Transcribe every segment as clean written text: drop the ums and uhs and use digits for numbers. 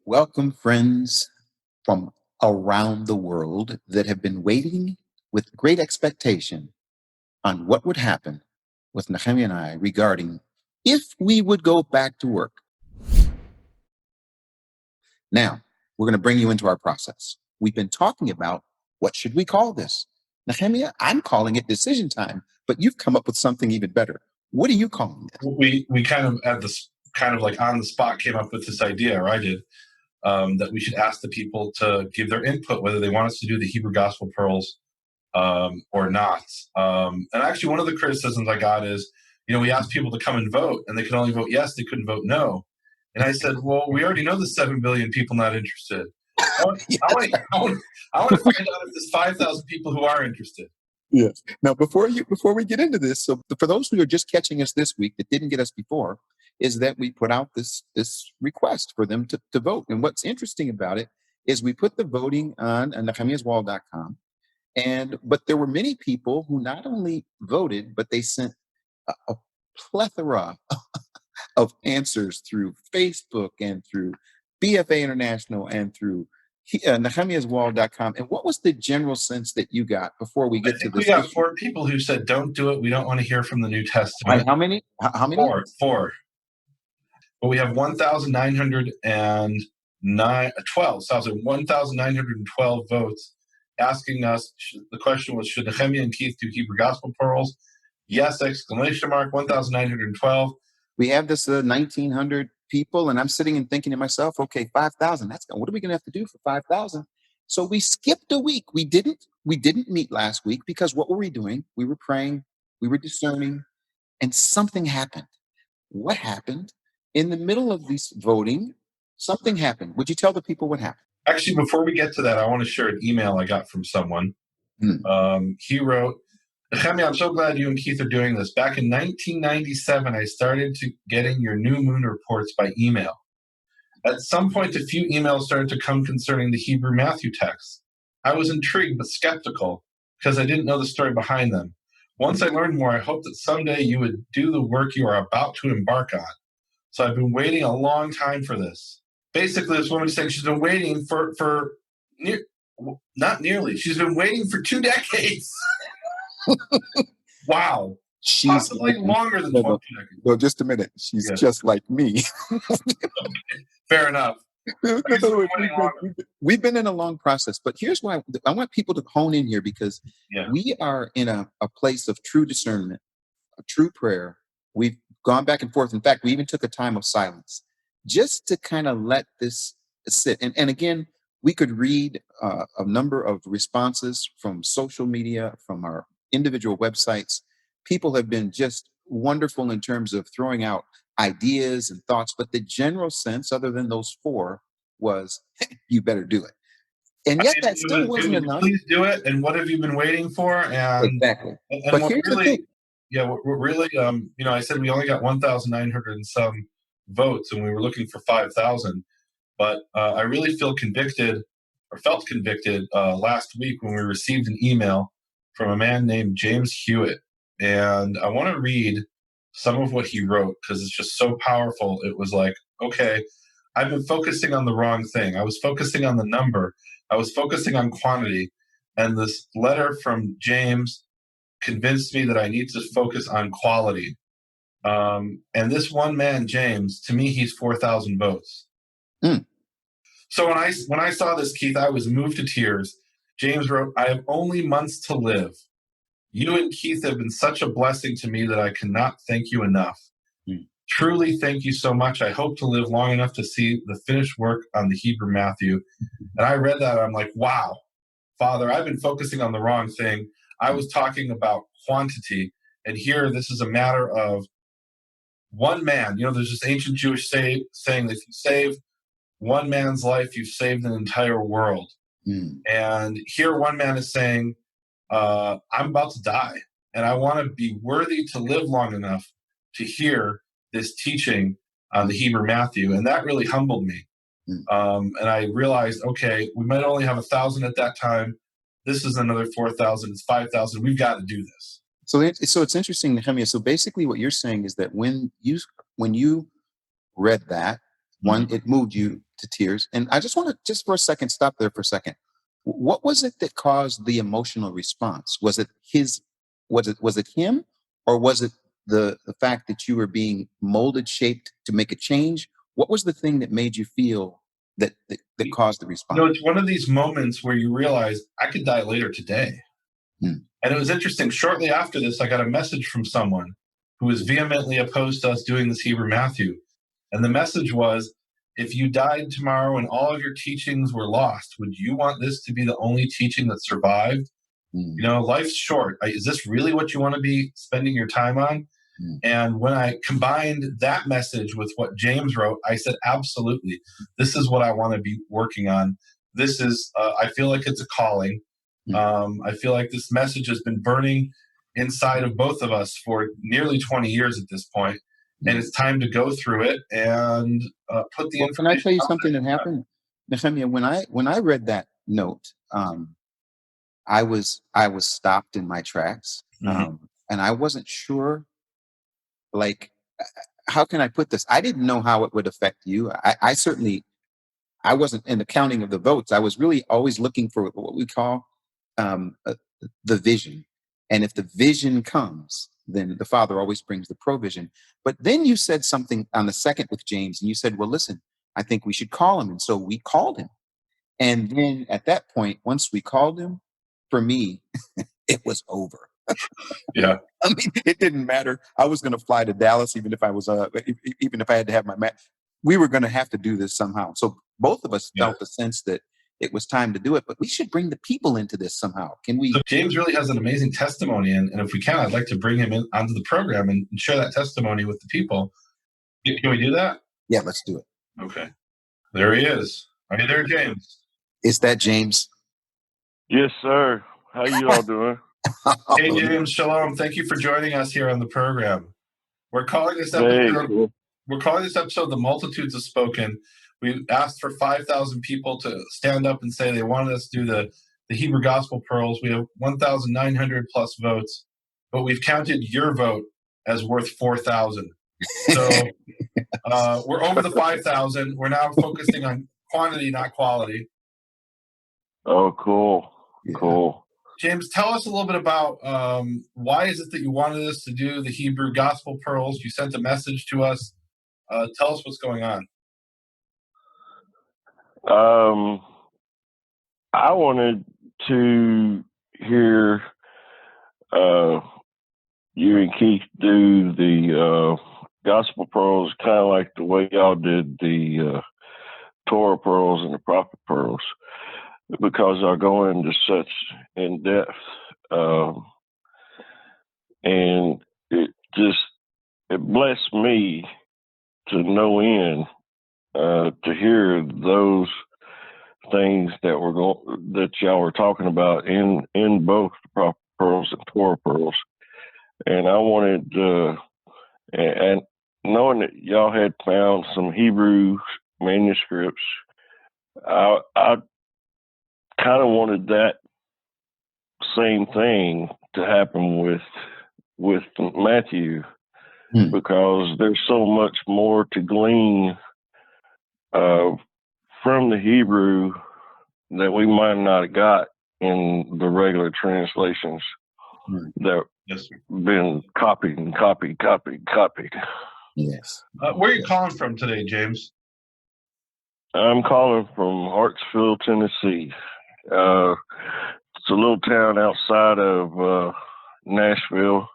Welcome, friends from around the world that have been waiting with great expectation on what would happen with Nehemia and I regarding if we would go back to work. Now, we're going to bring you into our process. We've been talking about what should we call this? Nehemia, I'm calling it decision time, but you've come up with something even better. What are you calling this? We kind of at this kind of like on the spot came up with this idea, or I did, that we should ask the people to give their input whether they want us to do the Hebrew Gospel Pearls or not. And actually, one of the criticisms I got is, we asked people to come and vote, and they could only vote yes, they couldn't vote no. And I said, well, we already know the 7 billion people not interested. I want to find out if there's 5,000 people who are interested. Yes. Now, before we get into this, so for those who are just catching us this week that didn't get us before, is that we put out this request for them to vote. And what's interesting about it is we put the voting on nehemiaswall.com, but there were many people who not only voted, but they sent a plethora of answers through Facebook and through BFA International and through nehemiaswall.com. And what was the general sense that you got before we get to this? We got 4 people who said, don't do it. We don't want to hear from the New Testament. How many? How many? 4. But we have 1,912. So I was at 1,912 votes asking us. The question was, should Nehemia and Keith do Hebrew Gospel Pearls? Yes! Exclamation mark. 1,912. We have this 1,900 people, and I'm sitting and thinking to myself, okay, 5,000. What are we going to have to do for 5,000? So we skipped a week. We didn't meet last week because what were we doing? We were praying, we were discerning, and something happened. What happened? In the middle of this voting, something happened. Would you tell the people what happened? Actually, before we get to that, I want to share an email I got from someone. He wrote, Nehemia, I'm so glad you and Keith are doing this. Back in 1997, I started getting your new moon reports by email. At some point, a few emails started to come concerning the Hebrew Matthew text. I was intrigued but skeptical because I didn't know the story behind them. Once I learned more, I hope that someday you would do the work you are about to embark on. So I've been waiting a long time for this. Basically, this woman is saying she's been waiting not nearly. She's been waiting for 2 decades. Wow. She's possibly longer than 12 decades. Well, just a minute. She's just like me. Okay. Fair enough. We've been in a long process, but here's why I want people to hone in here, because we are in a place of true discernment, a true prayer. We've gone back and forth. In fact, we even took a time of silence just to kind of let this sit. And again, we could read a number of responses from social media, from our individual websites. People have been just wonderful in terms of throwing out ideas and thoughts, but the general sense, other than those 4, was you better do it. And yet that still wasn't enough. Please do it. And what have you been waiting for? And exactly. And but here's really, the thing. Yeah, we're really, I said we only got 1,900 and some votes, and we were looking for 5,000. But I really felt convicted last week when we received an email from a man named James Hewitt. And I want to read some of what he wrote because it's just so powerful. It was like, okay, I've been focusing on the wrong thing. I was focusing on the number. I was focusing on quantity. And this letter from James convinced me that I need to focus on quality. And this one man, James, to me, he's 4,000 votes. So when I saw this, Keith, I was moved to tears. James wrote, I have only months to live. You and Keith have been such a blessing to me that I cannot thank you enough. Truly, thank you so much. I hope to live long enough to see the finished work on the Hebrew Matthew. And I read that, I'm like, wow, Father, I've been focusing on the wrong thing. I was talking about quantity. And here, this is a matter of one man. There's this ancient Jewish saying that if you save one man's life, you've saved an entire world. And here one man is saying, I'm about to die, and I want to be worthy to live long enough to hear this teaching on the Hebrew Matthew. And that really humbled me. And I realized, okay, we might only have 1,000 at that time. This is another 4,000. It's 5,000. We've got to do this. So it's interesting, Nehemia. So basically what you're saying is that when you read that, One, it moved you to tears. And I just want to just for a second, stop there for a second. What was it that caused the emotional response? Was it him, or was it the fact that you were being molded, shaped to make a change? What was the thing that made you feel that caused the response? It's one of these moments where you realize I could die later today. And it was interesting. Shortly after this, I got a message from someone who was vehemently opposed to us doing this Hebrew Matthew. And the message was, if you died tomorrow and all of your teachings were lost, would you want this to be the only teaching that survived? Life's short. Is this really what you want to be spending your time on? And when I combined that message with what James wrote, I said, absolutely, this is what I want to be working on. This is, I feel like it's a calling. I feel like this message has been burning inside of both of us for nearly 20 years at this point, and it's time to go through it and put the information. Can I tell you something that happened, Nehemia? When I read that note, I was stopped in my tracks, and I wasn't sure. Like, how can I put this? I didn't know how it would affect you. I certainly I wasn't in the counting of the votes. I was really always looking for what we call the vision. And if the vision comes, then the Father always brings the provision. But then you said something on the second with James, and you said, well, listen, I think we should call him. And so we called him. And then at that point, once we called him, for me, it was over. Yeah. I mean, it didn't matter. I was going to fly to Dallas, even if I was, even if I had to have my match. We were going to have to do this somehow. So both of us felt the sense that it was time to do it, but we should bring the people into this somehow. Can we? So James really has an amazing testimony, and if we can, I'd like to bring him in onto the program and share that testimony with the people. Can we do that? Yeah, let's do it. Okay. There he is. Are you there, James? Is that James? Yes, sir. How you all doing? Hey, James, shalom. Thank you for joining us here on the program. We're calling this episode. Cool. We're calling this episode "The Multitudes Have Spoken." We asked for 5,000 people to stand up and say they wanted us to do the Hebrew Gospel Pearls. We have 1,900 plus votes, but we've counted your vote as worth 4,000. So we're over the 5,000. We're now focusing on quantity, not quality. Oh, cool. Yeah. Cool. James, tell us a little bit about why is it that you wanted us to do the Hebrew Gospel Pearls? You sent a message to us. Tell us what's going on. I wanted to hear you and Keith do the Gospel Pearls kind of like the way y'all did the Torah Pearls and the Prophet Pearls, because I go into such in depth, and it blessed me to no end to hear those things that y'all were talking about in both the Prophet Pearls and Torah Pearls, and I wanted and knowing that y'all had found some Hebrew manuscripts, I kind of wanted that same thing to happen with Matthew, because there's so much more to glean from the Hebrew that we might not have got in the regular translations that been copied and copied. Yes. Where are you calling from today, James? I'm calling from Hartsville, Tennessee. It's a little town outside of Nashville.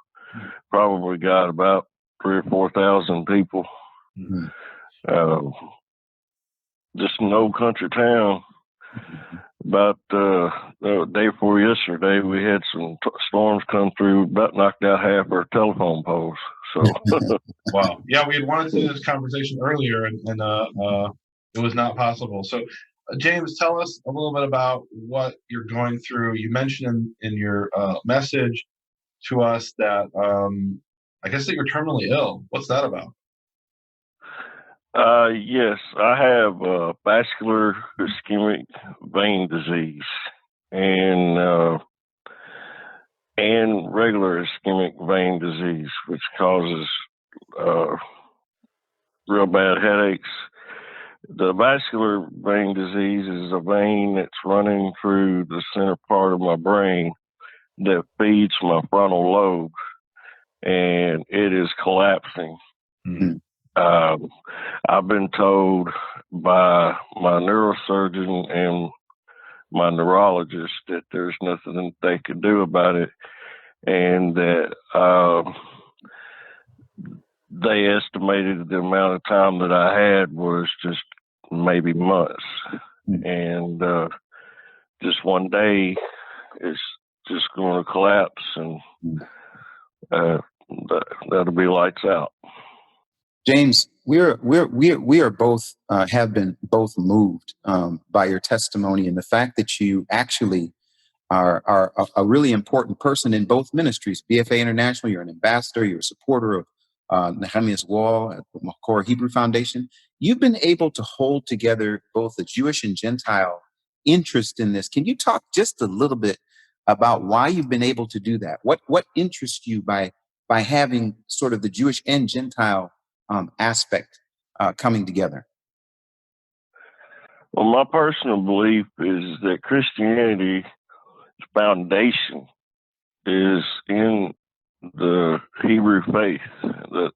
Probably got about 3,000 or 4,000 people. Just an old country town. About the day before yesterday, we had some storms come through, about knocked out half our telephone poles. So, wow, yeah, we had wanted to do this conversation earlier, and it was not possible. So, James, tell us a little bit about what you're going through. You mentioned in your message to us that I guess that you're terminally ill. What's that about? yes, I have vascular ischemic vein disease and regular ischemic vein disease, which causes real bad headaches The vascular vein disease is a vein that's running through the center part of my brain that feeds my frontal lobe, and it is collapsing. Mm. I've been told by my neurosurgeon and my neurologist that there's nothing that they could do about it, and that they estimated the amount of time that I had was just maybe months. And just one day it's just going to collapse, and that'll be lights out. James, we are both have been both moved by your testimony and the fact that you actually are a really important person in both ministries. BFA International, you're an ambassador, you're a supporter of Nehemia's Wall at the Makor Hebrew Foundation. You've been able to hold together both the Jewish and Gentile interest in this. Can you talk just a little bit about why you've been able to do that? What interests you by having sort of the Jewish and Gentile aspect coming together? Well, my personal belief is that Christianity's foundation is in the Hebrew faith,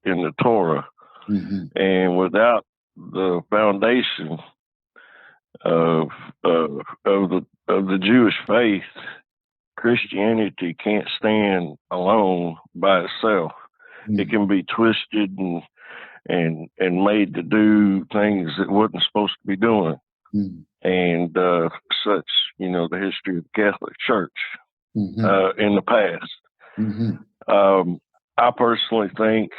in the Torah. And without the foundation of the Jewish faith, Christianity can't stand alone by itself. It can be twisted and made to do things it wasn't supposed to be doing. And such, the history of the Catholic Church in the past. I personally think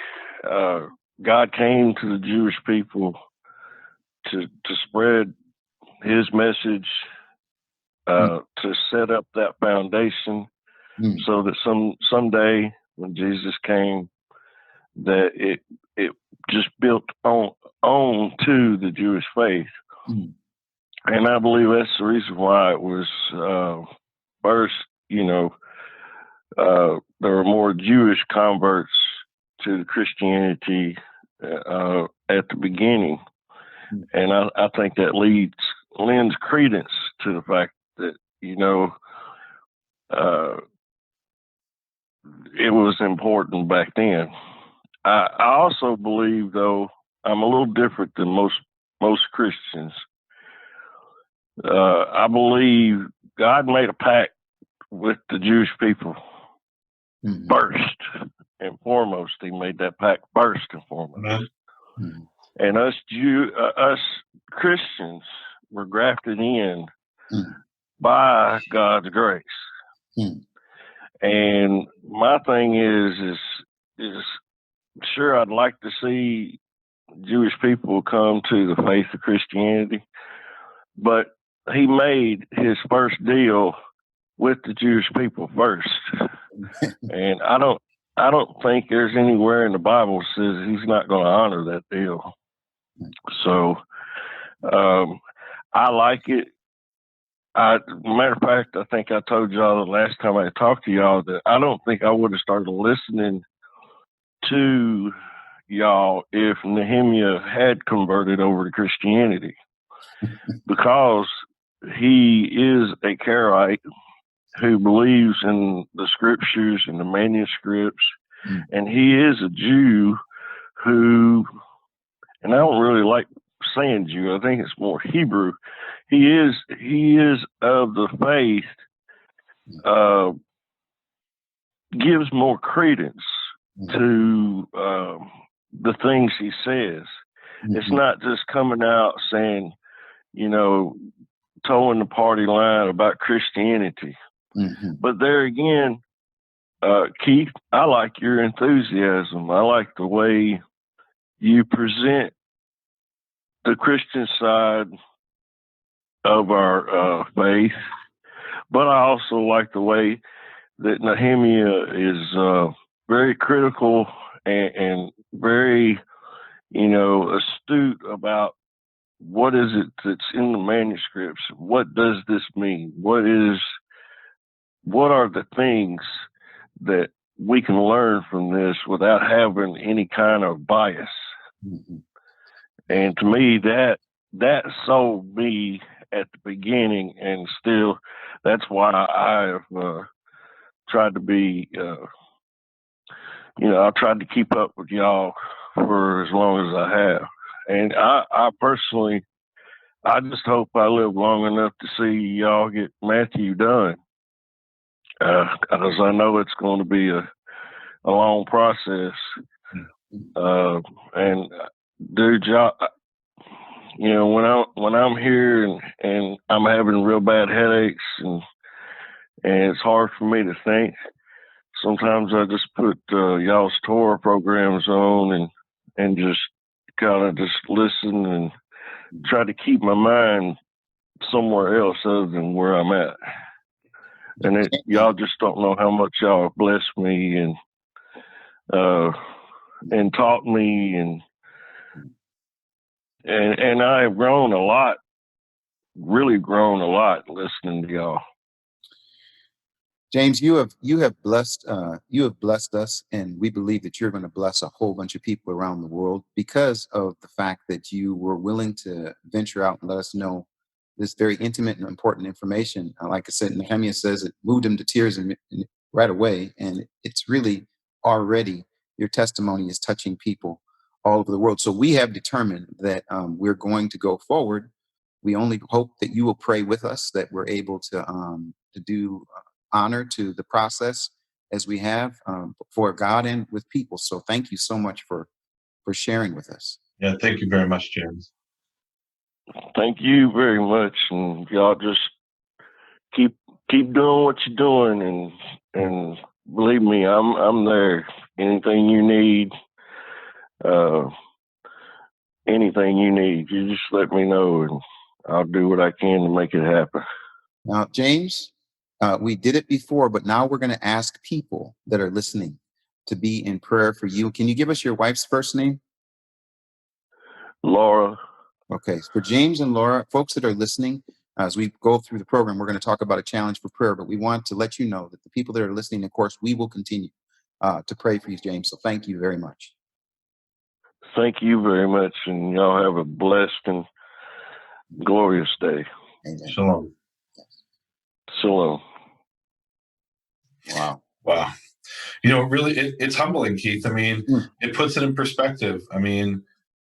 God came to the Jewish people to spread his message, to set up that foundation, so that someday when Jesus came, that it just built on to the Jewish faith. And I believe that's the reason why it was first, there were more Jewish converts to Christianity at the beginning. And I think that lends credence to the fact that, it was important back then. I also believe, though, I'm a little different than most Christians. I believe God made a pact with the Jewish people first and foremost. He made that pact first and foremost. And us Christians were grafted in by God's grace. And my thing is sure, I'd like to see Jewish people come to the faith of Christianity, but he made his first deal with the Jewish people first. And I don't think there's anywhere in the Bible that says he's not going to honor that deal. So I like it. Matter of fact, I think I told y'all the last time I talked to y'all that I don't think I would have started listening to y'all if Nehemia had converted over to Christianity, because he is a Karaite who believes in the scriptures and the manuscripts, and he is a Jew who, and I don't really like saying Jew, I think it's more Hebrew. He is of the faith, gives more credence to the things he says. It's not just coming out saying, towing the party line about Christianity. But there again, Keith, I like your enthusiasm. I like the way you present the Christian side of our faith, but I also like the way that Nehemia is very critical and very, astute about what is it that's in the manuscripts. What does this mean? What are the things that we can learn from this without having any kind of bias? And to me, that sold me at the beginning, and still, that's why I've tried to be, I tried to keep up with y'all for as long as I have. And I personally, I just hope I live long enough to see y'all get Matthew done, because I know it's going to be a long process. And dude, y'all, when I'm here and I'm having real bad headaches and it's hard for me to think, sometimes I just put y'all's Torah programs on and just kind of just listen and try to keep my mind somewhere else other than where I'm at. And y'all just don't know how much y'all have blessed me and taught me, and I have grown a lot, really grown a lot listening to y'all. James, you have blessed us, and we believe that you're going to bless a whole bunch of people around the world because of the fact that you were willing to venture out and let us know this very intimate and important information. Like I said, Nehemia says it moved him to tears and right away, and it's really already your testimony is touching people all over the world. So we have determined that we're going to go forward. We only hope that you will pray with us, that we're able to do honor to the process as we have for God and with people. So thank you so much for sharing with us. Yeah, thank you very much, James. Thank you very much, and y'all just keep doing what you're doing, and believe me, I'm there. Anything you need, you just let me know, and I'll do what I can to make it happen. Now, James, we did it before, but now we're going to ask people that are listening to be in prayer for you. Can you give us your wife's first name? Laura. Okay, for James and Laura, folks that are listening, as we go through the program, we're going to talk about a challenge for prayer, but we want to let you know that the people that are listening, of course, we will continue to pray for you, James. So thank you very much. Thank you very much, and y'all have a blessed and glorious day. Amen. Shalom. Shalom. Wow. Really, it's humbling, Keith. I mean, it puts it in perspective. I mean,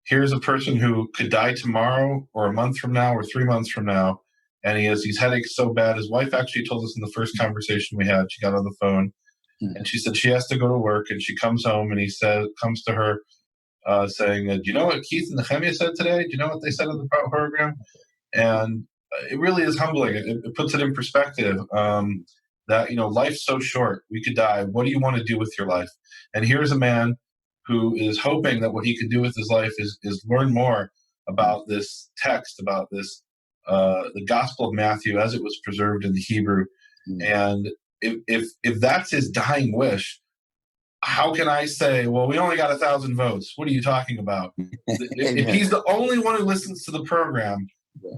here's a person who could die tomorrow or a month from now or 3 months from now, and he has these headaches so bad. His wife actually told us in the first conversation we had, she got on the phone, and she said she has to go to work, and she comes home, and he comes to her saying, do you know what Keith and Nehemia said today? Do you know what they said in the program? And it really is humbling. It puts it in perspective. That life's so short, we could die. What do you want to do with your life? And here's a man who is hoping that what he can do with his life is learn more about this text, about this the Gospel of Matthew as it was preserved in the Hebrew. And if that's his dying wish, how can I say, well, we only got 1,000 votes? What are you talking about? If he's the only one who listens to the program,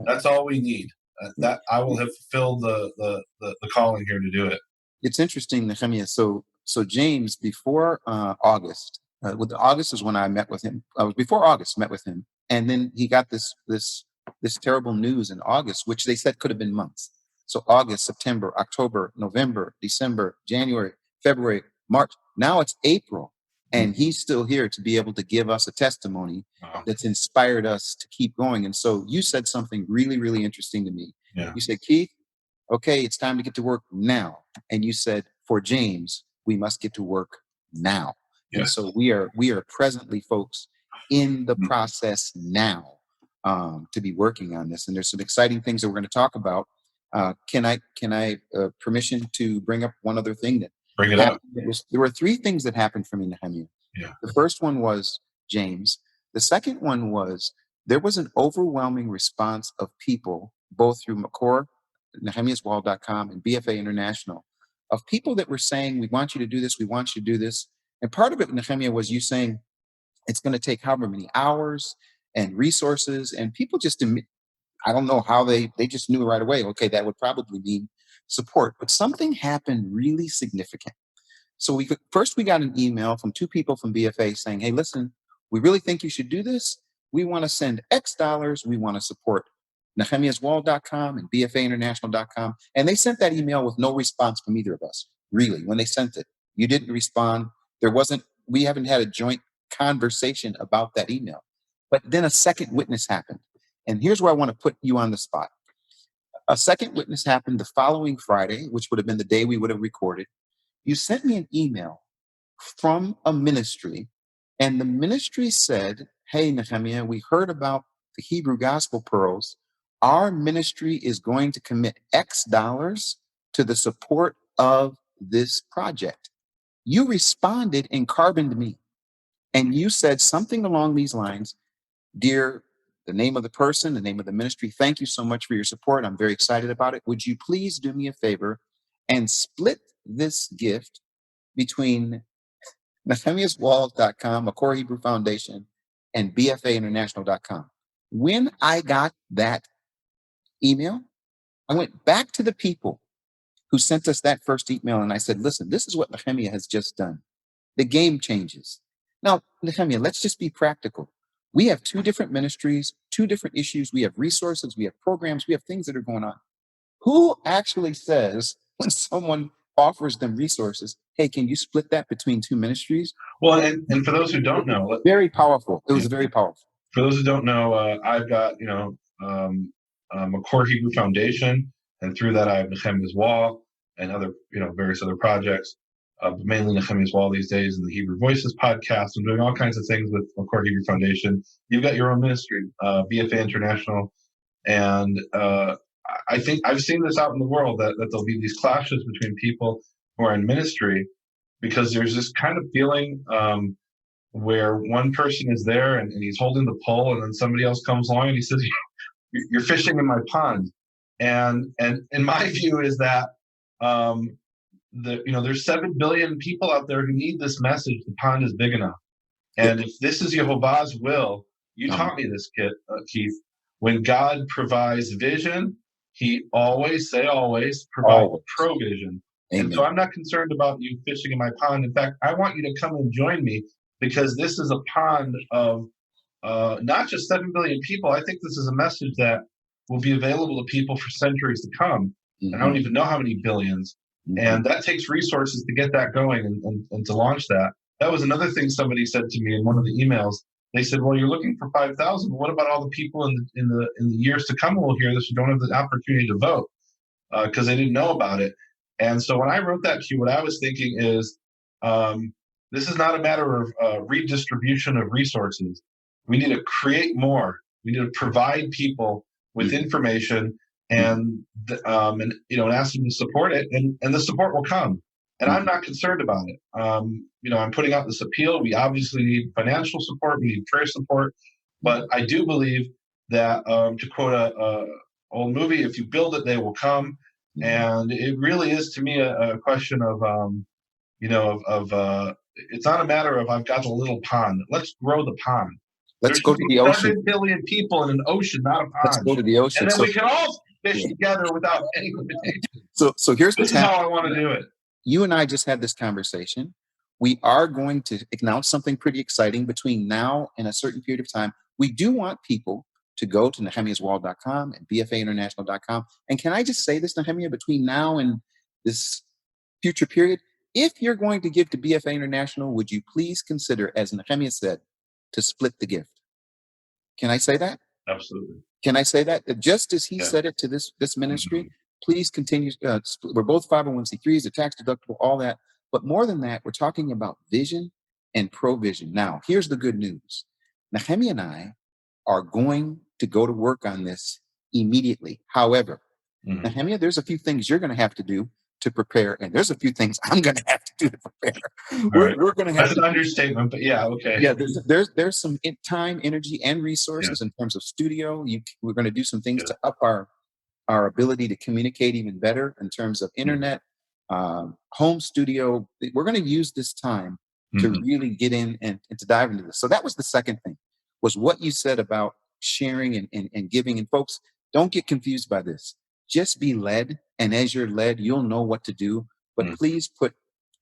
that's all we need. That I will have fulfilled the calling here to do it. It's interesting, Nehemia. So James, before August, August is when I met with him. I was before August, met with him, and then he got this terrible news in August, which they said could have been months. So August, September, October, November, December, January, February, March. Now it's April, and he's still here to be able to give us a testimony that's inspired us to keep going. And so you said something really, really interesting to me. Yeah. You said, Keith, okay, it's time to get to work now. And you said, for James, we must get to work now. Yes. And so we are presently, folks, in the process now to be working on this. And there's some exciting things that we're going to talk about. Can I permission to bring up one other thing that bring it up? There were 3 things that happened for me, Nehemia. Yeah. The first one was James. The second one was there was an overwhelming response of people, both through Makor, NehemiasWall.com, and BFA International, of people that were saying, we want you to do this, we want you to do this. And part of it, Nehemia, was you saying it's going to take however many hours and resources, and people just, I don't know how they just knew right away, okay, that would probably mean support. But something happened really significant. So we got an email from 2 people from BFA saying, hey, listen, we really think you should do this, we want to send X dollars. We want to support nehemiaswall.com and bfainternational.com. And they sent that email with no response from either of us. Really, when they sent it, you didn't respond. We haven't had a joint conversation about that email. But then a second witness happened. And here's where I want to put you on the spot. A second witness happened the following Friday, which would have been the day we would have recorded. You sent me an email from a ministry, and the ministry said, hey, Nehemia, we heard about the Hebrew Gospel Pearls. Our ministry is going to commit X dollars to the support of this project. You responded and carboned me, and you said something along these lines, dear, the name of the person, the name of the ministry, thank you so much for your support. I'm very excited about it. Would you please do me a favor and split this gift between nehemiaswall.com, a Core Hebrew Foundation, and bfainternational.com? When I got that email, I went back to the people who sent us that first email and I said, listen, this is what Nehemia has just done. The game changes. Now, Nehemia, let's just be practical. We have two different ministries, two different issues. We have resources, we have programs, we have things that are going on. Who actually says when someone offers them resources, hey, can you split that between two ministries? Well, and for those who don't know, very powerful. It was very powerful. For those who don't know, I've got a Core Hebrew Foundation, and through that I have Nehemia's Wall and other various other projects, but mainly Nehemia's Wall these days and the Hebrew Voices podcast. I'm doing all kinds of things with Core Hebrew Foundation. You've got your own ministry, BFA International, and I think I've seen this out in the world that there'll be these clashes between people who are in ministry because there's this kind of feeling where one person is there and he's holding the pole, and then somebody else comes along and he says, "You're fishing in my pond." And in my view is that there's 7 billion people out there who need this message. The pond is big enough, and if this is Jehovah's will, you taught me this, Keith. When God provides vision, He always provides provision. Amen. And so I'm not concerned about you fishing in my pond. In fact, I want you to come and join me, because this is a pond of not just 7 billion people. I think this is a message that will be available to people for centuries to come. Mm-hmm. And I don't even know how many billions. Mm-hmm. And that takes resources to get that going and to launch that. That was another thing somebody said to me in one of the emails. They said, well, you're looking for 5,000. What about all the people in the years to come who will hear this who don't have the opportunity to vote because they didn't know about it? And so when I wrote that to you, what I was thinking is, this is not a matter of redistribution of resources. We need to create more. We need to provide people with information and ask them to support it, and the support will come. And I'm not concerned about it. I'm putting out this appeal. We obviously need financial support. We need prayer support. But I do believe that, to quote a old movie, if you build it, they will come. And it really is, to me, a question of, it's not a matter of I've got a little pond. Let's grow the pond. Let's go to the ocean. 7 billion people in an ocean, not a pond. Let's go to the ocean. And then we can all fish together without any limitation. So here's this is how I want to do it. You and I just had this conversation. We are going to announce something pretty exciting between now and a certain period of time. We do want people to go to nehemiaswall.com and bfainternational.com. And can I just say this, Nehemia, between now and this future period, if you're going to give to BFA International, would you please consider, as Nehemia said, to split the gift? Can I say that? Absolutely. Can I say that? Just as he said it to this ministry, please continue. We're both 501c3s, the tax deductible, all that. But more than that, we're talking about vision and provision. Now, here's the good news. Nehemia and I are going to go to work on this immediately. However, Nehemia, there's a few things you're going to have to do to prepare, and there's a few things I'm going to have to do to prepare. We're going to have That's an understatement, but yeah, okay. Yeah, there's some time, energy, and resources in terms of studio. We're going to do some things to up our ability to communicate even better in terms of internet, home studio. We're going to use this time to really get in and to dive into this. So that was the second thing, was what you said about sharing and giving. And folks, don't get confused by this. Just be led. And as you're led, you'll know what to do. But please put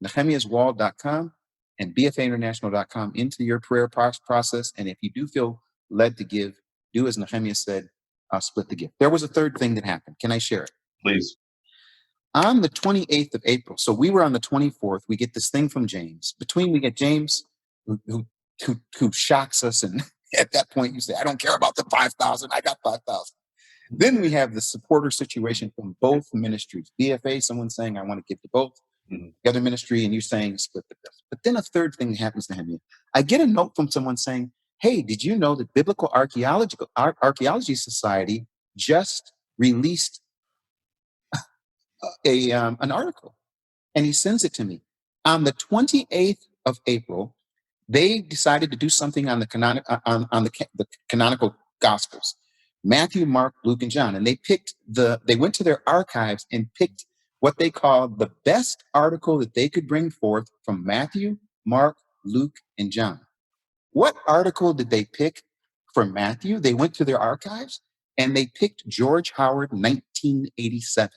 nehemiaswall.com and bfainternational.com into your prayer process. And if you do feel led to give. Do as Nehemia said, split the gift. There was a third thing that happened. Can I share it? Please. On the 28th of April, so we were on the 24th, we get this thing from James. We get James who shocks us, and at that point you say, I don't care about the 5,000, I got 5,000. Then we have the supporter situation from both ministries. BFA, someone saying, I want to give to both. The other ministry, and you're saying split the gift. But then a third thing happens to Nehemia. I get a note from someone saying, hey, did you know that Biblical Archaeology Society just released an article? And he sends it to me. On the 28th of April, they decided to do something on the canonical Gospels, Matthew, Mark, Luke, and John. And they went to their archives and picked what they called the best article that they could bring forth from Matthew, Mark, Luke, and John. What article did they pick from Matthew? They went to their archives and they picked George Howard, 1987.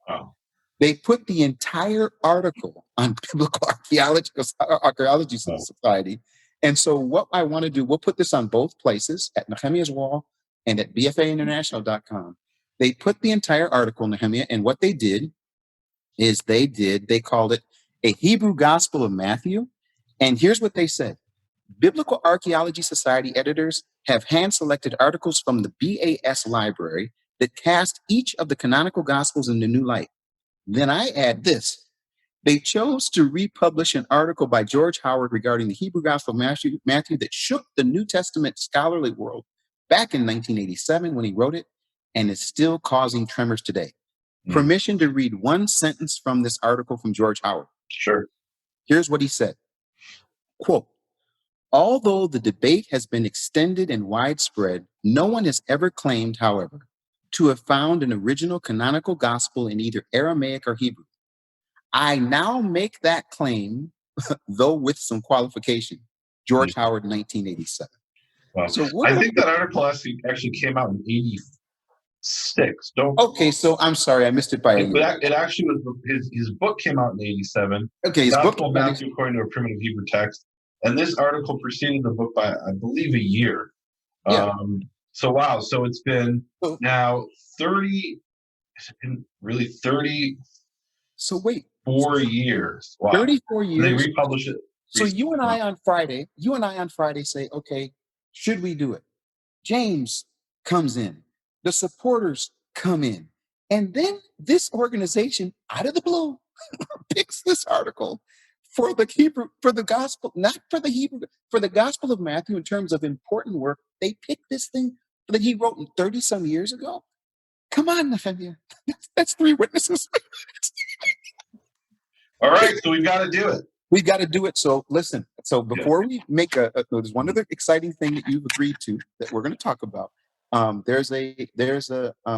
Wow. They put the entire article on Biblical Archaeology Society. And so what I want to do, we'll put this on both places, at Nehemia's Wall and at bfainternational.com. They put the entire article, Nehemia, and what they did is they called it a Hebrew Gospel of Matthew. And here's what they said. Biblical Archaeology Society editors have hand-selected articles from the BAS library that cast each of the canonical Gospels in a new light. Then I add this. They chose to republish an article by George Howard regarding the Hebrew Gospel of Matthew that shook the New Testament scholarly world back in 1987 when he wrote it, and is still causing tremors today. Permission to read one sentence from this article from George Howard. Sure. Here's what he said. Quote, although the debate has been extended and widespread, no one has ever claimed, however, to have found an original canonical gospel in either Aramaic or Hebrew. I now make that claim, though with some qualification. George Howard, 1987. Wow. So I think that article actually came out in 86. Okay, so I'm sorry, I missed it by a year. It actually was his book came out in 87. Okay, his Gospel book Matthew according to a primitive Hebrew text, and this article preceded the book by, I believe, a year. Yeah. So wow, so it's been now 30. Has it been really 30? So wait, 4 years. Wow. 34 years. And they republish it. So you and I on Friday say, okay, should we do it? James comes in, the supporters come in, and then this organization out of the blue picks this article for the gospel, not for the Hebrew, for the Gospel of Matthew in terms of important work. They picked this thing that he wrote 30 some years ago. Come on, Nehemia. That's 3 witnesses. All right, so we've got to do it. We've got to do it. So listen, so before we make there's one other exciting thing that you've agreed to that we're going to talk about.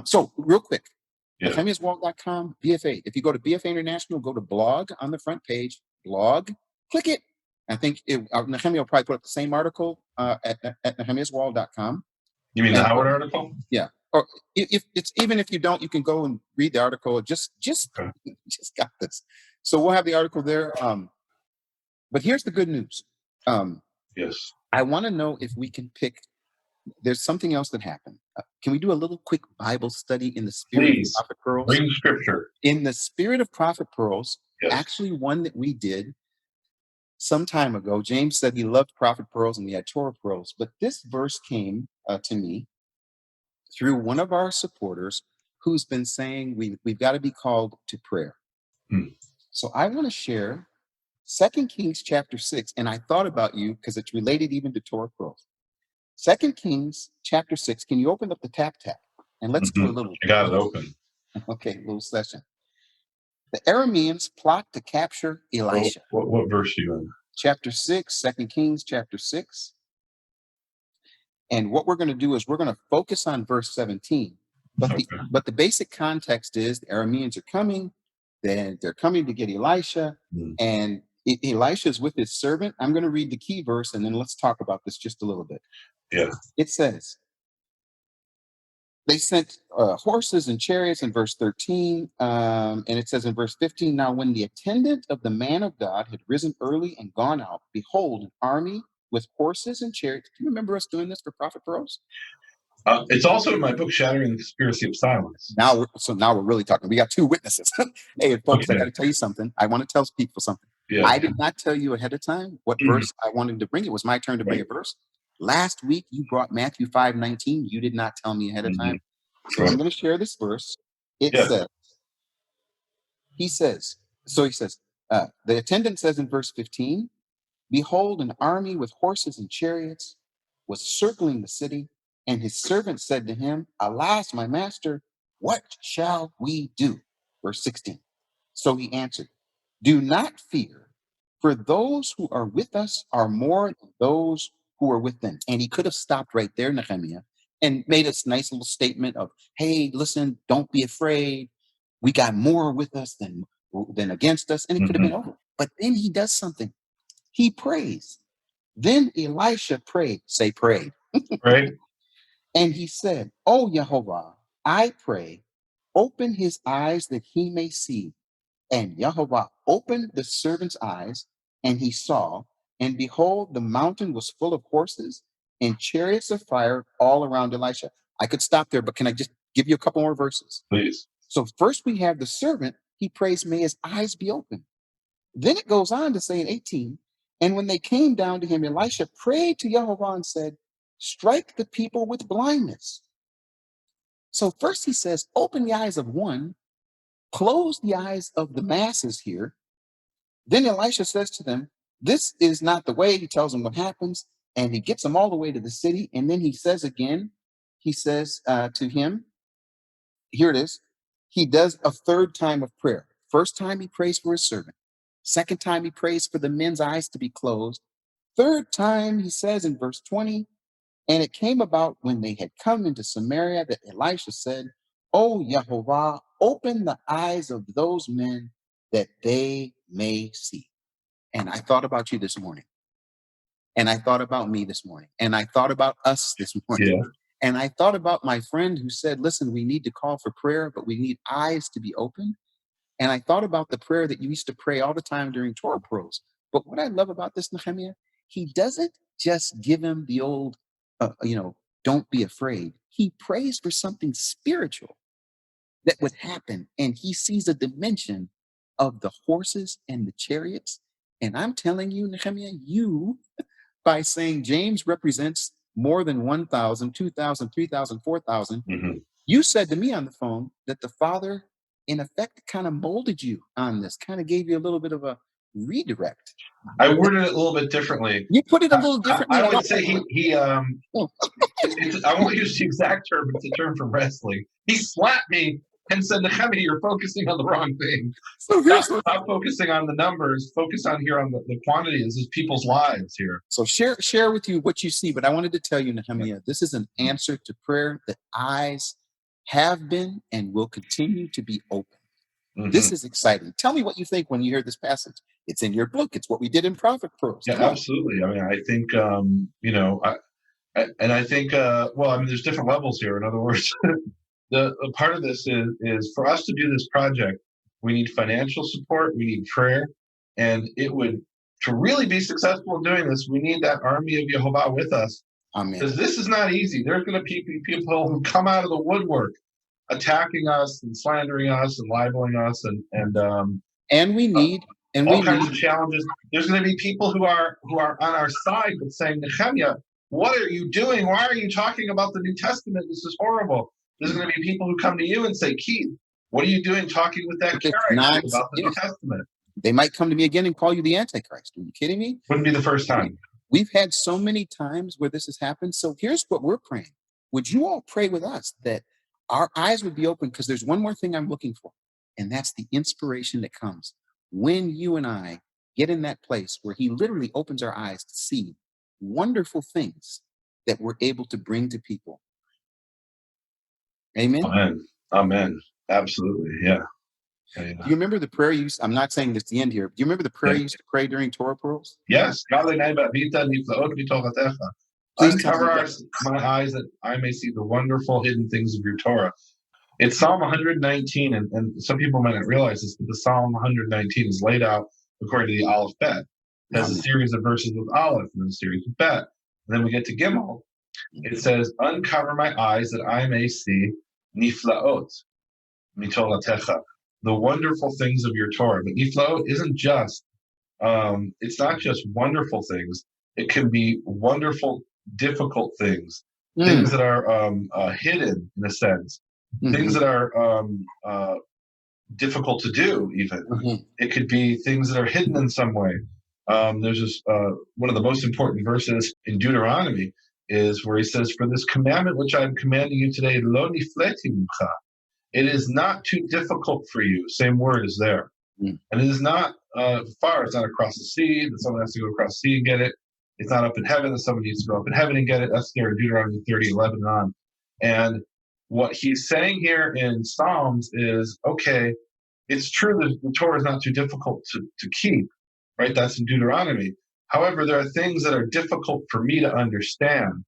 So real quick, NehemiasWalk.com, BFA. If you go to BFA International, go to blog on the front page, blog, click it. I think Nehemia will probably put up the same article at NehemiasWall.com. You mean the Howard article? Yeah. Or if it's, even if you don't, you can go and read the article. Just got this. So we'll have the article there. But here's the good news. Yes. I want to know if we can pick. There's something else that happened. Can we do a little quick Bible study in the spirit of Prophet Pearls? Bring scripture. In the spirit of Prophet Pearls, yes. Actually one that we did some time ago. James said he loved Prophet Pearls and we had Torah Pearls. But this verse came to me through one of our supporters who's been saying we've got to be called to prayer. So I want to share 2 Kings chapter 6, and I thought about you because it's related even to Torah Pearls. 2 Kings chapter 6. Can you open up the tap? And let's do a little. I got it open. Okay, little session. The Arameans plot to capture Elisha. What verse are you in? Chapter 6, 2 Kings chapter 6. And what we're going to do is we're going to focus on verse 17. But the basic context is the Arameans are coming. Then they're coming to get Elisha. And Elisha is with his servant. I'm going to read the key verse, and then let's talk about this just a little bit. Yeah. It says, they sent horses and chariots in verse 13. And it says in verse 15, now when the attendant of the man of God had risen early and gone out, behold, an army with horses and chariots. Do you remember us doing this for Prophet Pearls? It's also in my book, Shattering the Conspiracy of Silence. Now we're really talking. We got two witnesses. Hey, folks, I Okay. got to tell you something. I want to tell people something. Yeah. I did not tell you ahead of time what Mhm. verse I wanted to bring. It was my turn to bring a verse. Last week, you brought Matthew 5:19. You did not tell me ahead of time. So I'm going to share this verse. It Yeah. says, he says, the attendant says in verse 15, behold, an army with horses and chariots was circling the city, and his servant said to him, alas, my master, what shall we do? Verse 16. So he answered, do not fear, for those who are with us are more than those who are with them. And he could have stopped right there, Nehemia, and made a nice little statement of, hey, listen, don't be afraid. We got more with us than against us. And it could have been over. But then he does something. He prays. Then Elisha prayed, say prayed. Right? And he said, oh, Yehovah, I pray, open his eyes that he may see. And Yehovah opened the servant's eyes, and he saw, and behold, the mountain was full of horses and chariots of fire all around Elisha. I could stop there, but can I just give you a couple more verses? Please. So first we have the servant. He prays, may his eyes be open. Then it goes on to say in 18, and when they came down to him, Elisha prayed to Yehovah and said, strike the people with blindness. So first he says, open the eyes of one, close the eyes of the masses here. Then Elisha says to them, this is not the way. He tells them what happens, and he gets them all the way to the city. And then he says again, he says to him, here it is. He does a third time of prayer. First time he prays for his servant. Second time he prays for the men's eyes to be closed. Third time he says in verse 20, and it came about when they had come into Samaria that Elisha said, oh, Yehovah, open the eyes of those men that they may see. And I thought about you this morning. And I thought about me this morning. And I thought about us this morning. Yeah. And I thought about my friend who said, listen, we need to call for prayer, but we need eyes to be open. And I thought about the prayer that you used to pray all the time during Torah pros. But what I love about this, Nehemia, he doesn't just give him the old, don't be afraid. He prays for something spiritual that would happen. And he sees a dimension of the horses and the chariots. And I'm telling you, Nehemia, you, by saying James represents more than 1,000, 2,000, 3,000, 4,000, you said to me on the phone that the Father, in effect, kind of molded you on this, kind of gave you a little bit of a redirect. I worded it a little bit differently. You put it a little differently. I would say I won't use the exact term, but it's a term from wrestling. He slapped me and said, Nehemia, you're focusing on the wrong thing. So here's what, Stop focusing on the numbers. Focus on the quantity. This is people's lives here. So share with you what you see. But I wanted to tell you, Nehemia, this is an answer to prayer that eyes have been and will continue to be open. This is exciting. Tell me what you think when you hear this passage. It's in your book. It's what we did in Prophet Pros. Yeah, absolutely. I mean, I think, I think, there's different levels here. In other words, the part of this is for us to do this project, we need financial support, we need prayer, and to really be successful in doing this, we need that army of Yehovah with us. Amen. Because this is not easy. There's going to be people who come out of the woodwork attacking us and slandering us and libeling us and we need all kinds of challenges. There's going to be people who are on our side but saying, Nehemia, what are you doing? Why are you talking about the New Testament? This is horrible. There's going to be people who come to you and say, Keith, what are you doing talking with that character about the New Testament? They might come to me again and call you the Antichrist. Are you kidding me? Wouldn't be the first time. We've had so many times where this has happened. So here's what we're praying. Would you all pray with us that our eyes would be open? Because there's one more thing I'm looking for, and that's the inspiration that comes when you and I get in that place where he literally opens our eyes to see wonderful things that we're able to bring to people. Amen. Amen. Absolutely. Yeah. Do you remember the prayer you used? I'm not saying this the end here. Do you remember the prayer you used to pray during Torah pearls? Yes. Uncover my eyes that I may see the wonderful hidden things of your Torah. It's Psalm 119, and some people might not realize this, but the Psalm 119 is laid out according to the Aleph Bet. has a series of verses with Aleph and a series with Bet. And then we get to Gimel. It says, uncover my eyes that I may see niflaot mitolatecha, the wonderful things of your Torah. But niflaot isn't just, it's not just wonderful things. It can be wonderful, difficult things, things that are hidden in a sense, things that are difficult to do even. It could be things that are hidden in some way. There's this, one of the most important verses in Deuteronomy is where he says, for this commandment which I'm commanding you today, lo nifleti mimcha, it is not too difficult for you. Same word is there. And it is not far. It's not across the sea that someone has to go across the sea and get it. It's not up in heaven that someone needs to go up in heaven and get it. That's there in Deuteronomy 30:11 and on. And what he's saying here in Psalms is, okay, it's true that the Torah is not too difficult to keep, right? That's in Deuteronomy. However, there are things that are difficult for me to understand.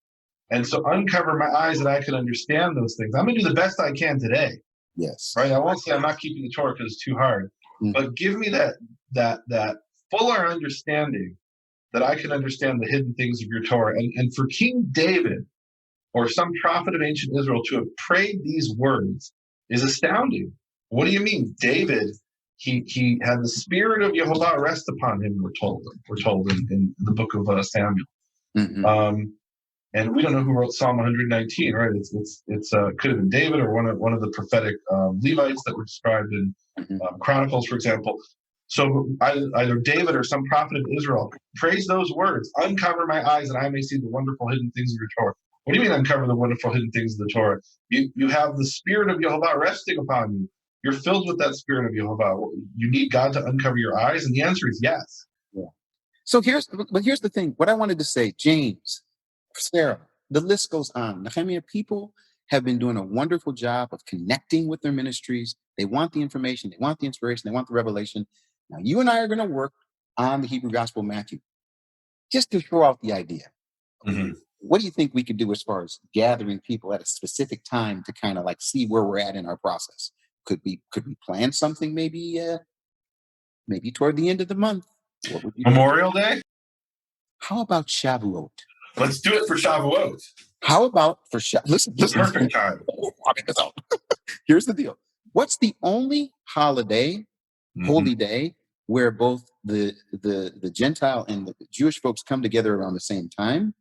And so uncover my eyes that I can understand those things. I'm going to do the best I can today. Yes. Right? I won't say I'm not keeping the Torah because it's too hard. But give me that fuller understanding that I can understand the hidden things of your Torah. And for King David or some prophet of ancient Israel to have prayed these words is astounding. What do you mean? David, he had the spirit of Yehovah rest upon him, we're told in the book of Samuel. And we don't know who wrote Psalm 119, right? It's could have been David or one of the prophetic Levites that were described in Chronicles, for example. So either David or some prophet of Israel praise those words, uncover my eyes that I may see the wonderful hidden things of your Torah. What do you mean uncover the wonderful hidden things of the Torah? You have the spirit of Yehovah resting upon you. You're filled with that spirit of Yehovah. You need God to uncover your eyes, and the answer is yes. Yeah. So here's the thing. What I wanted to say, James, Sarah, the list goes on. Nehemia, people have been doing a wonderful job of connecting with their ministries. They want the information, they want the inspiration, they want the revelation. Now, you and I are going to work on the Hebrew Gospel of Matthew, just to throw out the idea. What do you think we could do as far as gathering people at a specific time to kind of like see where we're at in our process? Could we plan something maybe toward the end of the month? What would you Memorial Day? How about Shavuot? Let's do it for Shavuot. How about for Shavuot? Listen. Perfect time. Here's the deal. What's the only holiday, holy day, where both the Gentile and the Jewish folks come together around the same time?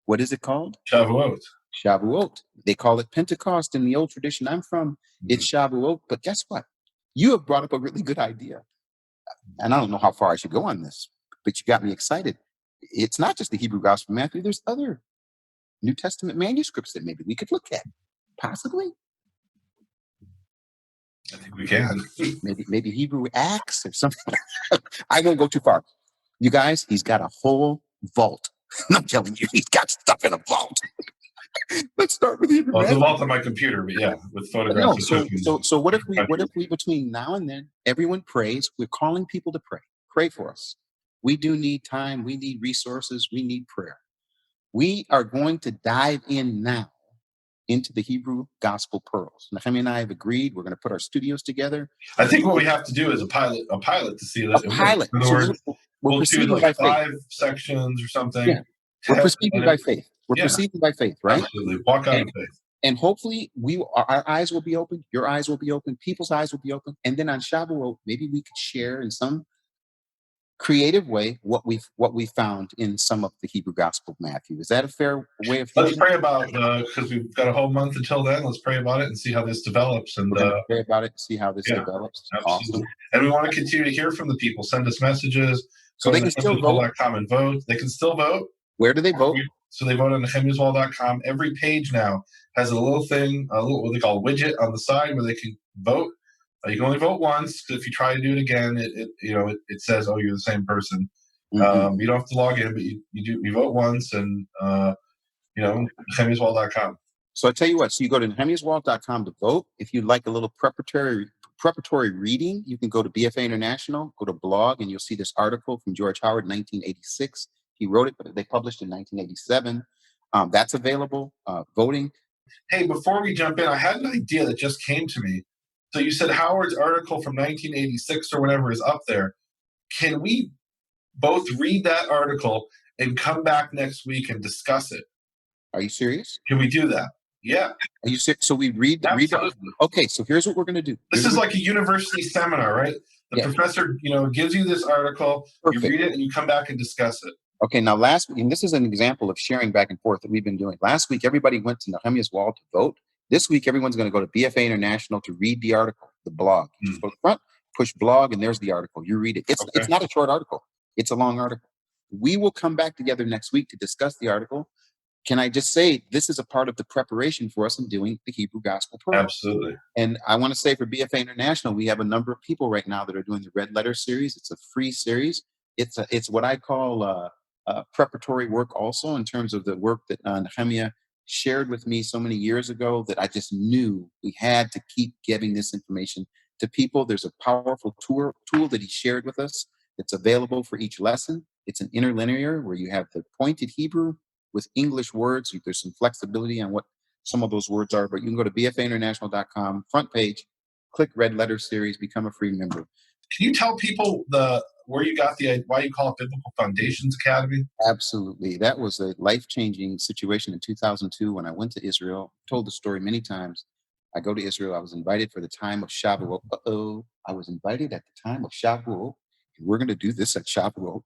What is it called? Shavuot. Shavuot. They call it Pentecost in the old tradition I'm from. It's Shavuot. But guess what? You have brought up a really good idea. And I don't know how far I should go on this, but you got me excited. It's not just the Hebrew Gospel of Matthew. There's other New Testament manuscripts that maybe we could look at. Possibly. I think we can. maybe Hebrew Acts or something. I won't go too far. You guys, he's got a whole vault. I'm telling you, he's got stuff in a vault. Let's start with Hebrew. Well, it's a vault on my computer, but yeah, with photographs. So what if we between now and then everyone prays? We're calling people to pray. Pray for us. We do need time. We need resources. We need prayer. We are going to dive in now into the Hebrew Gospel Pearls. Nehemia and I have agreed we're going to put our studios together. I think what we have to do is a pilot to see that. A pilot. In other words, we'll do like 5 sections or something. Yeah. We're proceeding by faith. We're proceeding by faith, right? Absolutely. Walk out of faith. And hopefully our eyes will be open, your eyes will be open, people's eyes will be open. And then on Shavuot, maybe we could share in some creative way what we found in some of the Hebrew Gospel of Matthew. Is that a fair way of thinking? Let's pray about because we've got a whole month until then. Let's pray about it and see how this develops. And pray about it, see how this develops. Absolutely. Awesome. And we want to continue to hear from the people. Send us messages. So they can still vote. And vote. They can still vote. Where do they vote? So they vote on nehemiaswall.com. Every page now has a little thing, what they call widget on the side where they can vote. You can only vote once. If you try to do it again, it says, "Oh, you're the same person." You don't have to log in, but you vote once, and nehemiaswall.com. So I tell you what. So you go to nehemiaswall.com to vote. If you'd like a little preparatory reading, you can go to BFA International, go to blog, and you'll see this article from George Howard, 1986. He wrote it, but they published in 1987. That's available. Voting. Hey, before we jump in, I had an idea that just came to me. So you said Howard's article from 1986 or whatever is up there. Can we both read that article and come back next week and discuss it. Are you serious? Can we do that? Yeah. Are you serious? So we read. Absolutely. Okay, so here's what we're going to do. This is like a university seminar, right? The professor, gives you this article, Perfect. You read it, and you come back and discuss it. Okay, now last week, and this is an example of sharing back and forth that we've been doing. Last week, everybody went to Nehemia's wall to vote. This week, everyone's going to go to BFA International to read the article, the blog. You just go to the front, push blog, and there's the article. You read it. It's not a short article. It's a long article. We will come back together next week to discuss the article. Can I just say this is a part of the preparation for us in doing the Hebrew Gospel Program? Absolutely. And I want to say for BFA International, we have a number of people right now that are doing the Red Letter series. It's a free series. It's what I call preparatory work also, in terms of the work that Nehemia shared with me so many years ago, that I just knew we had to keep giving this information to people. There's a powerful tool that he shared with us that's available for each lesson. It's an interlinear where you have the pointed Hebrew with English words. There's some flexibility on what some of those words are, but you can go to bfainternational.com, front page, click Red Letter Series, become a free member. Can you tell people where you got why you call it Biblical Foundations Academy? Absolutely. That was a life-changing situation in 2002 when I went to Israel. Told the story many times. I go to Israel. I was invited for the time of Shavuot. I was invited at the time of Shavuot. We're going to do this at Shavuot.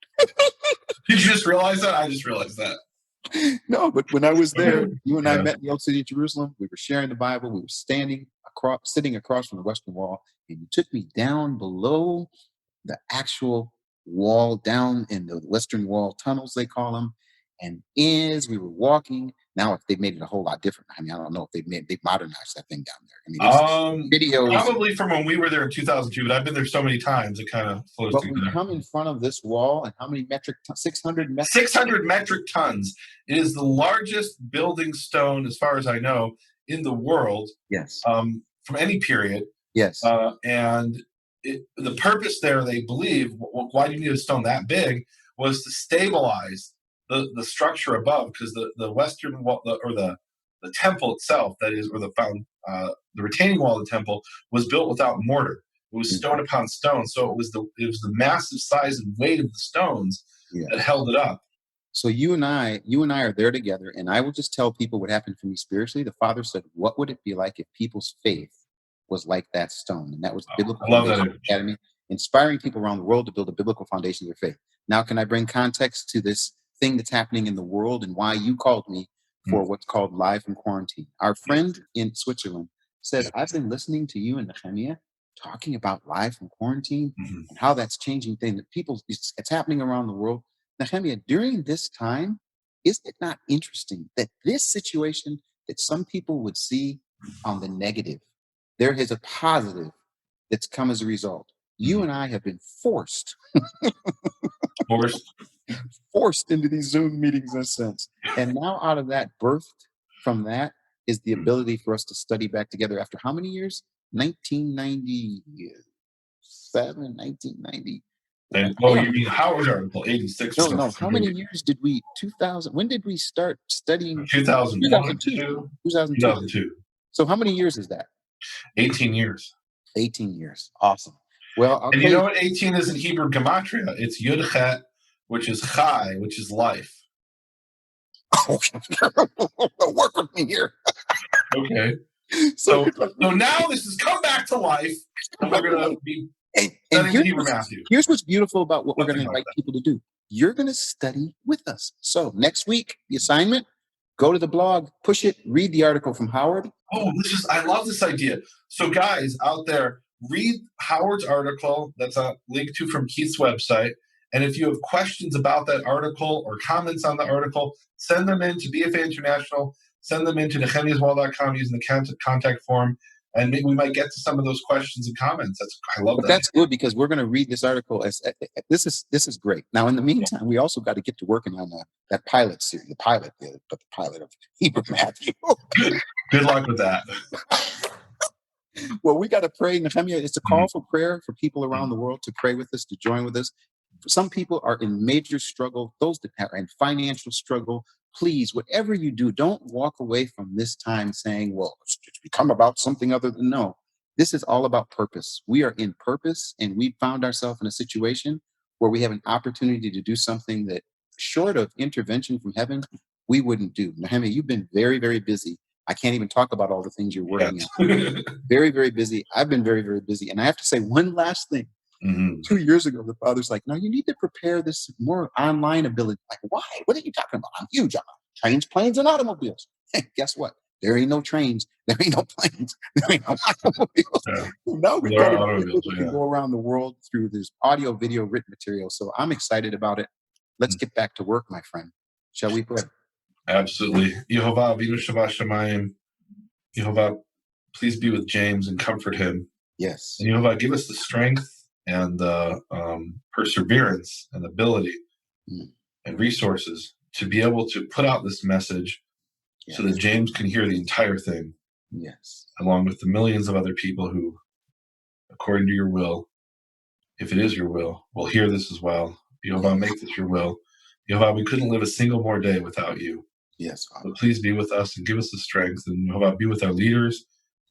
Did you just realize that? I just realized that. No, but when I was there, you and I met in the old city of Jerusalem. We were sharing the Bible. We were sitting across from the Western Wall, and you took me down below the actual wall, down in the Western Wall tunnels, they call them. And as we were walking, now if they made it a whole lot different. I mean, I don't know if they've modernized that thing down there. I mean, there's videos. Probably from when we were there in 2002, but I've been there so many times, it kind of flows together. We come in front of this wall, and how many metric tons? 600 metric 600 metric tons. It is the largest building stone, as far as I know, in the world. Yes. From any period. Yes. And the purpose there, they believe, why do you need a stone that big, was to stabilize the structure above, because the western wall, or the temple itself, that is, or the retaining wall of the temple, was built without mortar. It was stone upon stone, so it was the massive size and weight of the stones that held it up. So you and I are there together, and I will just tell people what happened for me spiritually. The Father said, "What would it be like if people's faith was like that stone?" And that was the Biblical Foundation Academy, inspiring people around the world to build a biblical foundation of their faith. Now, can I bring context to this thing that's happening in the world and why you called me for what's called Live from Quarantine? Our friend in Switzerland said, "I've been listening to you and Nehemia talking about Live from Quarantine and how that's changing things. That people, it's happening around the world. Nehemia, during this time, isn't it not interesting that this situation that some people would see on the negative, there is a positive that's come as a result. You and I have been forced into these Zoom meetings in a sense. And now out of that, birthed from that, is the ability for us to study back together after how many years? 1997, 1990. You mean Howard's article, 86? No. How many years did we, 2000, when did we start studying? 2002. So how many years is that? 18 years. 18 years. Awesome. Well, and you know what 18 is in Hebrew gematria? It's Yud Chet, which is Chai, which is life. Work with me here. Okay. So now this has come back to life, and we're going to be studying Hebrew Matthew. Here's what's beautiful about what we're going to invite people to do. You're going to study with us. So next week, the assignment, go to the blog, push it, read the article from Howard. Oh, I love this idea. So guys out there, read Howard's article that's linked to from Keith's website. And if you have questions about that article or comments on the article, send them in to BFA International, send them into nehemiaswall.com using the contact form, and maybe we might get to some of those questions and comments. I love that. That's good, because we're going to read this article as this is great. Now, in the meantime, we also got to get to working on that pilot series, the pilot of Hebrew Matthew. Good luck with that. Well, we got to pray, Nehemia. It's a call for prayer for people around the world to pray with us, to join with us. Some people are in major struggle. Those that are in financial struggle, please, whatever you do, don't walk away from this time saying, well, it's become about something other than no. This is all about purpose. We are in purpose, and we found ourselves in a situation where we have an opportunity to do something that, short of intervention from heaven, we wouldn't do. Nehemia, you've been very, very busy. I can't even talk about all the things you're working on. Very, very busy. I've been very, very busy. And I have to say one last thing. 2 years ago, the father's like, no, you need to prepare this more online ability. Like, why? What are you talking about? I'm huge. I'm trains, planes, and automobiles. Hey, guess what? There ain't no trains. There ain't no planes. There ain't no automobiles. Yeah. Now we can go around the world through this audio, video, written material. So I'm excited about it. Let's get back to work, my friend. Shall we pray? Absolutely. Yehovah, Avinu Shabbat Shamayim. Yehovah, please be with James and comfort him. Yes. And Yehovah, give us the strength and the perseverance and ability and resources to be able to put out this message so that James can hear the entire thing. Yes. Along with the millions of other people who, according to your will, if it is your will hear this as well. Yehovah, make this your will. Yehovah, we couldn't live a single more day without you. Yes. But please be with us and give us the strength. And Yehovah, be with our leaders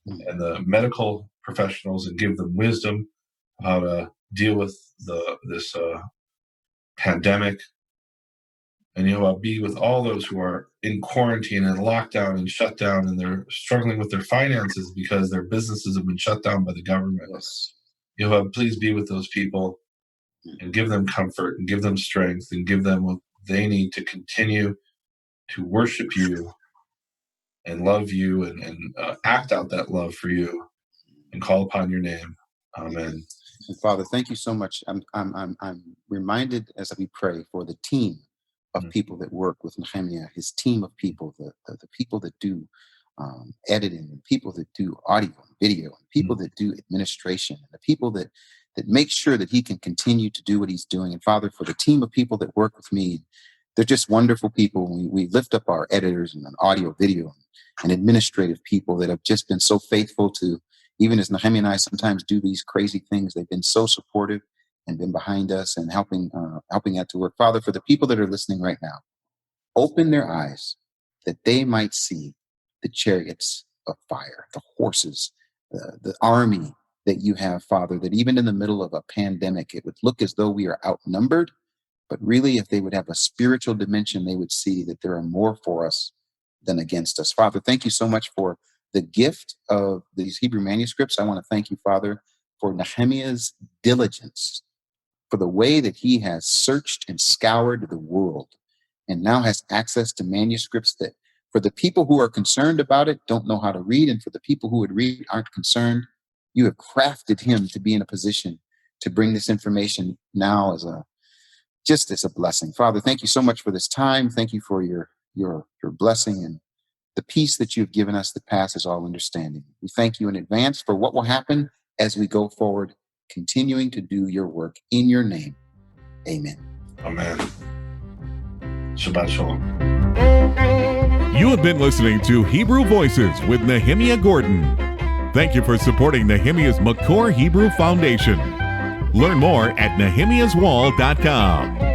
and the medical professionals and give them wisdom how to deal with this pandemic. And Yehovah, be with all those who are in quarantine and lockdown and shut down, and they're struggling with their finances because their businesses have been shut down by the government. Yes. Yehovah, please be with those people and give them comfort and give them strength and give them what they need to continue to worship you and love you and act out that love for you and call upon your name. Amen. And Father, thank you so much. I'm reminded as we pray for the team of people that work with Nehemia, his team of people, the people that do editing, and people that do audio and video, and people that do administration, and the people that make sure that he can continue to do what he's doing. And Father, for the team of people that work with me, they're just wonderful people. We lift up our editors and audio, video, and administrative people that have just been so faithful to, even as Nehemia and I sometimes do these crazy things, they've been so supportive and been behind us and helping out to work. Father, for the people that are listening right now, open their eyes that they might see the chariots of fire, the horses, the army that you have, Father, that even in the middle of a pandemic, it would look as though we are outnumbered. But really, if they would have a spiritual dimension, they would see that there are more for us than against us. Father, thank you so much for the gift of these Hebrew manuscripts. I want to thank you, Father, for Nehemia's diligence, for the way that he has searched and scoured the world and now has access to manuscripts that, for the people who are concerned about it, don't know how to read, and for the people who would read aren't concerned, you have crafted him to be in a position to bring this information now as a blessing. Father, thank you so much for this time. Thank you for your blessing and the peace that you've given us that passes all understanding. We thank you in advance for what will happen as we go forward, continuing to do your work in your name. Amen. Amen. Shabbat Shalom. You have been listening to Hebrew Voices with Nehemia Gordon. Thank you for supporting Nehemia's McCore Hebrew Foundation. Learn more at nehemiaswall.com.